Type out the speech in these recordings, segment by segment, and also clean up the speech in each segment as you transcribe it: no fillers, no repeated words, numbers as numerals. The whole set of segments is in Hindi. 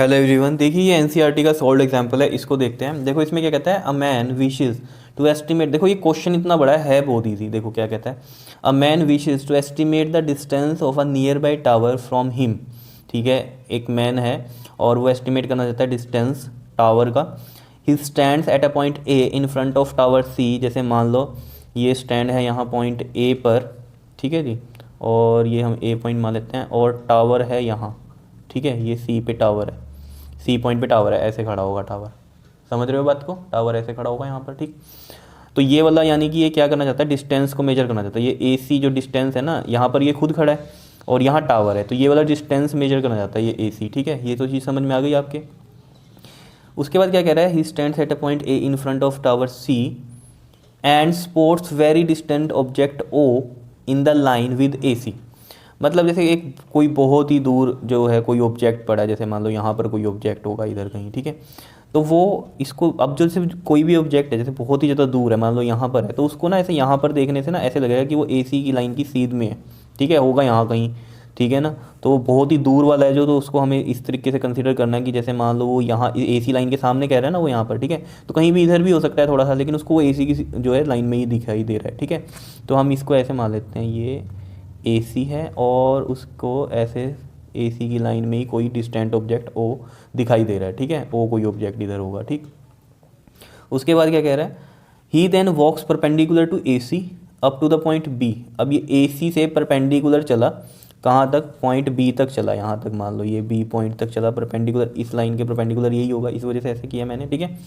हेलो एवरीवन, देखिए ये एनसीईआरटी का सॉल्व एग्जांपल है, इसको देखते हैं। देखो इसमें क्या कहता है, a man wishes to estimate. देखो ये क्वेश्चन इतना बड़ा है बहुत ईजी। देखो क्या कहता है, a man wishes to estimate the distance of a nearby tower from him. ठीक है, एक मैन है और वो एस्टिमेट करना चाहता है डिस्टेंस टावर का। He stands at a point A in front of tower C. जैसे मान लो ये स्टैंड है यहाँ पॉइंट ए पर, ठीक है जी, और ये हम ए पॉइंट मान लेते हैं, और टावर है यहाँ, ठीक है, ये सी पे टावर है, सी पॉइंट पे टावर है, ऐसे खड़ा होगा टावर। समझ रहे हो बात को, टावर ऐसे खड़ा होगा यहाँ पर, ठीक। तो ये वाला यानी कि ये क्या करना चाहता है, डिस्टेंस को मेजर करना चाहता है। ये ए सी जो डिस्टेंस है ना, यहाँ पर ये खुद खड़ा है और यहाँ टावर है, तो ये वाला डिस्टेंस मेजर करना चाहता है ये ए सी, ठीक है। ये तो चीज़ समझ में आ गई आपके। उसके बाद क्या कह रहा है, he stands at a point A in front of tower C and spots very distant object O in the line with A C. मतलब जैसे एक कोई बहुत ही दूर जो है कोई ऑब्जेक्ट पड़ा है, जैसे मान लो यहाँ पर कोई ऑब्जेक्ट होगा इधर कहीं, ठीक है। तो वो इसको अब जो सिर्फ कोई भी ऑब्जेक्ट है जैसे बहुत ही ज़्यादा दूर है, मान लो यहाँ पर है, तो उसको ना ऐसे यहाँ पर देखने से ना ऐसे लगेगा कि वो एसी की लाइन की सीध में है, ठीक है, होगा यहाँ कहीं, ठीक है ना। तो बहुत ही दूर वाला है जो, तो उसको हमें इस तरीके से कंसीडर करना है कि जैसे मान लो वो यहाँ एसी लाइन के सामने कह रहा है ना, वो यहाँ पर, ठीक है, तो कहीं भी इधर भी हो सकता है थोड़ा सा, लेकिन उसको वो एसी की जो है लाइन में ही दिखाई दे रहा है, ठीक है। तो हम इसको ऐसे मान लेते हैं, ये एसी है और उसको ऐसे एसी की लाइन में ही कोई डिस्टेंट ऑब्जेक्ट ओ दिखाई दे रहा है, ठीक है, ओ कोई ऑब्जेक्ट इधर होगा, ठीक। उसके बाद क्या कह रहा है, he then walks perpendicular to A C up to the point B. अब ये ए सी से परपेंडिकुलर चला कहाँ तक, पॉइंट बी तक चला, यहाँ तक मान लो ये बी पॉइंट तक चला परपेंडिकुलर, इस लाइन के परपेंडिकुलर यही होगा, इस वजह से ऐसे किया मैंने, ठीक है।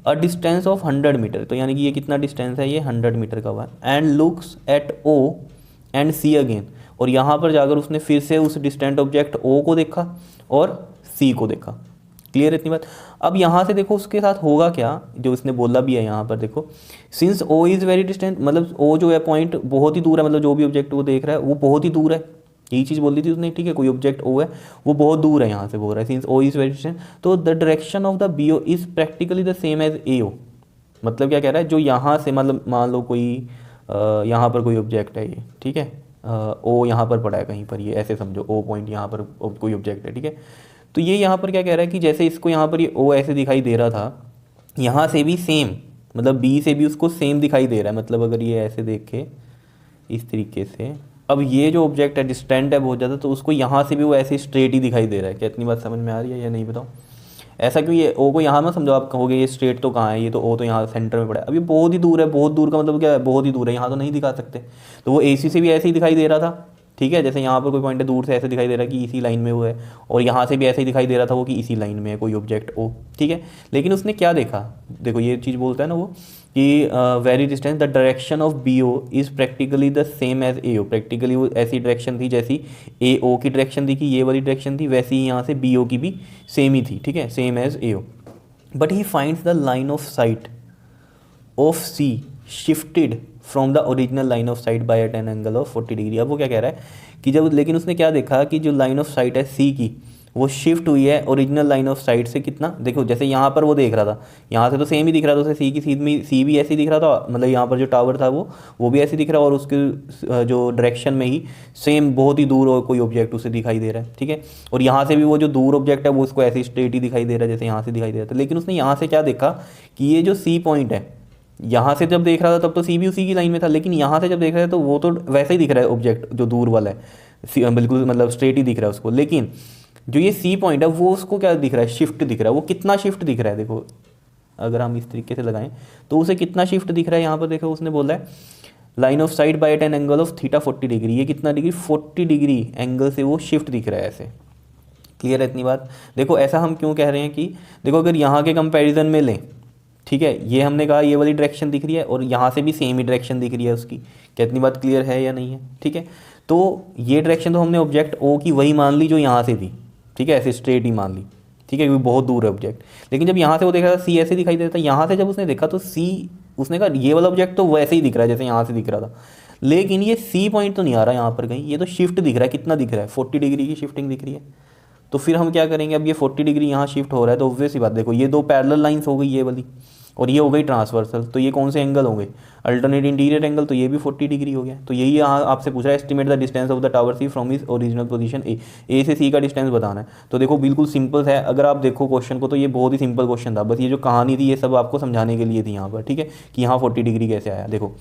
अ डिस्टेंस ऑफ 100 मीटर, तो यानी कि ये कितना डिस्टेंस है, ये 100 मीटर का हुआ। And looks at O and C again, और यहाँ पर जाकर उसने फिर से उस डिस्टेंट ऑब्जेक्ट ओ को देखा और सी को देखा। क्लियर इतनी बात। अब यहाँ से देखो उसके साथ होगा क्या, जो इसने बोला भी है यहाँ पर देखो, since O is very distant, मतलब ओ जो है पॉइंट बहुत ही दूर है, मतलब जो भी ऑब्जेक्ट वो देख रहा है वो बहुत ही दूर है, यही चीज़ बोल दी थी उसने, ठीक है। कोई ऑब्जेक्ट ओ है वो बहुत दूर है, यहाँ से बोल रहा है since O is very distant, तो the direction of the B O is practically the same as A O. मतलब क्या कह रहा है, जो यहाँ से मतलब मान लो कोई यहाँ पर कोई ऑब्जेक्ट है ये, ठीक है, ओ यहाँ पर पड़ा है कहीं पर, ये ऐसे समझो ओ पॉइंट यहाँ पर कोई ऑब्जेक्ट है, ठीक है। तो ये यहाँ पर क्या कह रहा है कि जैसे इसको यहाँ पर ये ओ ऐसे दिखाई दे रहा था, यहाँ से भी सेम, मतलब बी से भी उसको सेम दिखाई दे रहा है। मतलब अगर ये ऐसे देखे इस तरीके से, अब ये जो ऑब्जेक्ट है डिस्टेंट है बहुत ज़्यादा, तो उसको यहाँ से भी वो ऐसे स्ट्रेट ही दिखाई दे रहा है। क्या इतनी बात समझ में आ रही है या नहीं बताओ। ऐसा क्यों, ये ओ को यहाँ ना समझो, आप कहोगे ये स्ट्रेट तो कहाँ है, ये तो ओ तो यहाँ सेंटर में पड़ा है। अब ये बहुत ही दूर है, बहुत दूर का मतलब क्या है, बहुत ही दूर है, यहाँ तो नहीं दिखा सकते। तो वो ए सी से भी ऐसे ही दिखाई दे रहा था, ठीक है, जैसे यहाँ पर कोई पॉइंट है दूर से ऐसे दिखाई दे रहा है कि इसी लाइन में वो है, और यहाँ से भी ऐसे ही दिखाई दे रहा था वो कि इसी लाइन में है कोई ऑब्जेक्ट ओ, ठीक है। लेकिन उसने क्या देखा, देखो ये चीज़ बोलता है ना वो कि very distance the direction of B O is practically the same as A O. Practically वो ऐसी डायरेक्शन थी जैसी ए ओ की डायरेक्शन थी, कि ये वाली डायरेक्शन थी, वैसी ही यहाँ से बी ओ की भी सेम ही थी, ठीक है, same as A O. But he finds the line of sight of C shifted from the original line of sight by at an angle of 40 degree. अब वो क्या कह रहा है कि जब, लेकिन उसने क्या देखा कि जो लाइन ऑफ साइट है सी की, वो शिफ्ट हुई है ओरिजिनल लाइन ऑफ साइट से कितना। देखो जैसे यहाँ पर वो देख रहा था, यहाँ से तो सेम ही दिख रहा था उसे, सी की सीध में सी भी ऐसे ही दिख रहा था, मतलब यहाँ पर जो टावर था वो भी ऐसे दिख रहा है, और उसके जो डायरेक्शन में ही सेम बहुत ही दूर और कोई ऑब्जेक्ट उसे दिखाई दे रहा है, ठीक है। और यहाँ से भी वो जो दूर ऑब्जेक्ट है वो उसको ऐसे स्ट्रेट ही दिखाई दे रहा है जैसे यहाँ से दिखाई दे रहा था। लेकिन उसने यहाँ से क्या देखा कि ये जो सी पॉइंट है, यहाँ से जब देख रहा था तब तो सी भी उसी की लाइन में था, लेकिन यहाँ से जब देख रहा है तो वो तो वैसे ही दिख रहा है ऑब्जेक्ट जो दूर वाला है, बिल्कुल मतलब स्ट्रेट ही दिख रहा है उसको। लेकिन जो ये सी पॉइंट है वो उसको क्या दिख रहा है, शिफ्ट दिख रहा है। वो कितना शिफ्ट दिख रहा है, देखो अगर हम इस तरीके से लगाएं तो उसे कितना शिफ्ट दिख रहा है। यहाँ पर देखो उसने बोला है line of sight by at an angle of theta 40 degree, ये कितना डिग्री, 40 डिग्री एंगल से वो शिफ्ट दिख रहा है ऐसे। क्लियर है इतनी बात। देखो ऐसा हम क्यों कह रहे हैं कि देखो अगर यहाँ के कंपैरिजन में लें, ठीक है, ये हमने कहा ये वाली डायरेक्शन दिख रही है और यहाँ से भी सेम ही डायरेक्शन दिख रही है उसकी। क्या इतनी बात क्लियर है या नहीं है, ठीक है। तो ये डायरेक्शन तो हमने ऑब्जेक्ट ओ की वही मान ली जो यहाँ से थी, ठीक है, ऐसे स्ट्रेट ही मान ली, ठीक है, क्योंकि बहुत दूर है ऑब्जेक्ट। लेकिन जब यहाँ से वो देख रहा था सी ऐसे दिखाई दे रहा था, यहाँ से जब उसने देखा तो सी, उसने कहा ये वाला ऑब्जेक्ट तो वैसे ही दिख रहा है जैसे यहाँ से दिख रहा था, लेकिन ये सी पॉइंट तो नहीं आ रहा यहाँ पर कहीं, ये तो शिफ्ट दिख रहा है। कितना दिख रहा है, 40 डिग्री की शिफ्टिंग दिख रही है। तो फिर हम क्या करेंगे, अब ये 40 डिग्री यहाँ शिफ्ट हो रहा है तो ऑब्वियस सी बात, देखो ये दो पैरेलल लाइंस हो गई ये वाली, और ये हो गई ट्रांसवर्सल, तो ये कौन से एंगल होंगे, अल्टरनेट इंटीरियर एंगल, तो ये भी 40 डिग्री हो गया। तो यही यहाँ आपसे पूछ रहा है estimate the distance of the tower C from his original position A से सी का डिस्टेंस बताना है। तो देखो बिल्कुल सिंपल है, अगर आप देखो क्वेश्चन को तो ये बहुत ही सिंपल क्वेश्चन था, बस ये जो कहानी थी ये सब आपको समझाने के लिए थी यहाँ पर, ठीक है, कि यहाँ 40 डिग्री कैसे आया। देखो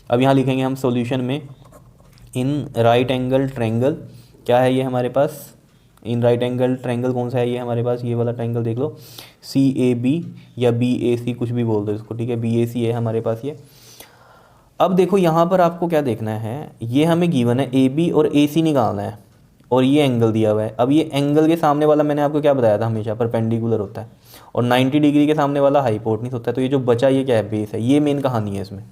अब यहाँ लिखेंगे हम सोल्यूशन में, इन राइट एंगल ट्रैंगल, क्या है ये हमारे पास, इन राइट एंगल ट्रायंगल कौन सा है ये हमारे पास, ये वाला ट्रायंगल देख लो, CAB या BAC कुछ भी बोल दो इसको, ठीक है, BAC है हमारे पास ये। अब देखो यहाँ पर आपको क्या देखना है, ये हमें गिवन है AB और AC निकालना है, और ये एंगल दिया हुआ है। अब ये एंगल के सामने वाला मैंने आपको क्या बताया था, हमेशा परपेंडिकुलर होता है, और 90 डिग्री के सामने वाला हाइपोटेन्यूज होता है। तो ये जो बचा ये क्या है, बेस है, ये मेन कहानी है इसमें।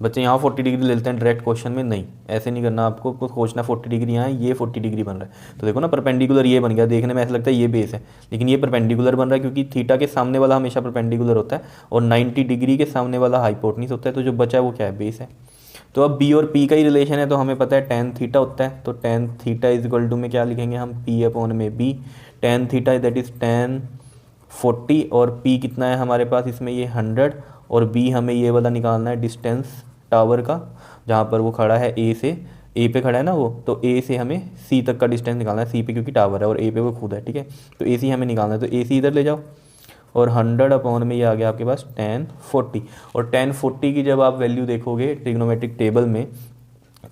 बच्चे यहाँ 40 डिग्री ले लेते हैं डायरेक्ट क्वेश्चन में, नहीं ऐसे नहीं करना आपको, कुछ सोचना 40 डिग्री यहाँ है, ये 40 डिग्री बन रहा है। तो देखो ना परपेंडिकुलर ये बन गया, देखने में ऐसा लगता है ये बेस है, लेकिन ये परपेंडिकुलर बन रहा है क्योंकि थीटा के सामने वाला हमेशा परपेंडिकुलर होता है और 90 डिग्री के सामने वाला हाइपोटेन्यूज होता है। तो जो बचा है वो क्या है, बेस है। तो अब बी और पी का ही रिलेशन है, तो हमें पता है tan थीटा होता है, तो tan theta is equal to में क्या लिखेंगे हम, P अपॉन में B, tan theta that is tan 40, और P कितना है हमारे पास इसमें ये 100, और B हमें ये वाला निकालना है डिस्टेंस टावर का, जहाँ पर वो खड़ा है A से, A पे खड़ा है ना वो, तो A से हमें C तक का डिस्टेंस निकालना है, C पे क्योंकि टावर है और A पे वो खुद है, ठीक है। तो AC हमें निकालना है, तो AC इधर ले जाओ, और 100 अपॉन में ये आ गया आपके पास tan 40, और tan 40 की जब आप वैल्यू देखोगे ट्रिग्नोमेट्रिक टेबल में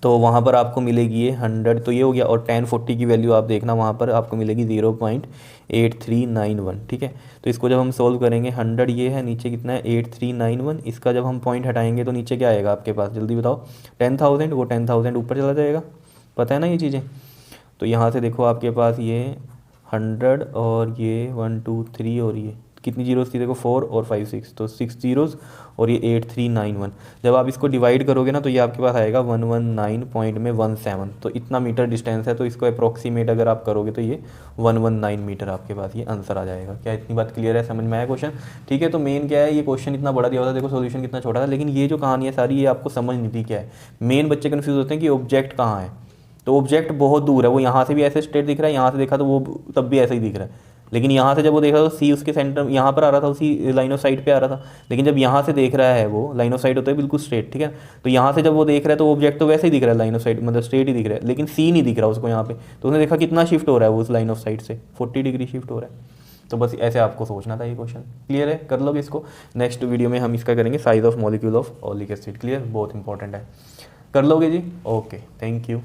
तो वहाँ पर आपको मिलेगी ये 100, तो ये हो गया, और tan 40 की वैल्यू आप देखना वहाँ पर आपको मिलेगी 0.8391, ठीक है। तो इसको जब हम सोल्व करेंगे, 100 ये है, नीचे कितना है 8391, इसका जब हम पॉइंट हटाएंगे तो नीचे क्या आएगा आपके पास, जल्दी बताओ, 10,000, वो 10,000 ऊपर चला जाएगा, पता है ना ये चीज़ें। तो यहाँ से देखो आपके पास ये 100 और ये 1 2 3 और ये कितनी जीरोस थी, देखो 4 और 5 6, तो 6 जीरोस और ये 8391, जब आप इसको डिवाइड करोगे ना तो ये आपके पास आएगा 119.17, तो इतना मीटर डिस्टेंस है। तो इसको अप्रोक्सीमेट अगर आप करोगे तो ये 119 मीटर आपके पास ये आंसर आ जाएगा। क्या इतनी बात क्लियर है, समझ में आया क्वेश्चन, ठीक है। तो मेन क्या है, ये क्वेश्चन इतना बड़ा दिया हुआ था, देखो सोल्यूशन कितना छोटा था, लेकिन ये जो कहानी है सारी ये आपको समझ नहीं थी क्या है। मेन बच्चे कन्फ्यूज होते हैं कि ऑब्जेक्ट कहाँ है, तो ऑब्जेक्ट बहुत दूर है, वो यहाँ से भी ऐसे स्ट्रेट दिख रहा है, यहाँ से देखा तो वो तब भी ऐसे ही दिख रहा है, लेकिन यहाँ से जब वो देख रहा था तो सी उसके सेंटर यहाँ पर आ रहा था, उसी लाइन ऑफ साइट पे आ रहा था, लेकिन जब यहाँ से देख रहा है वो लाइन ऑफ साइट होता है बिल्कुल स्ट्रेट, ठीक है। तो यहाँ से जब वो देख रहा है तो ऑब्जेक्ट तो वैसे ही दिख रहा है, लाइन ऑफ साइट मतलब स्ट्रेट ही दिख रहा है, लेकिन सी नहीं दिख रहा उसको यहाँ पे। तो उसने देखा कितना शिफ्ट हो रहा है वो उस लाइन ऑफ साइट से, 40 डिग्री शिफ्ट हो रहा है। तो बस ऐसे आपको सोचना था, ये क्वेश्चन क्लियर है, कर लोगे इसको। नेक्स्ट वीडियो में हम इसका करेंगे size of molecule of oleic acid, clear, बहुत इंपॉर्टेंट है, कर लोगे जी। Okay, thank you.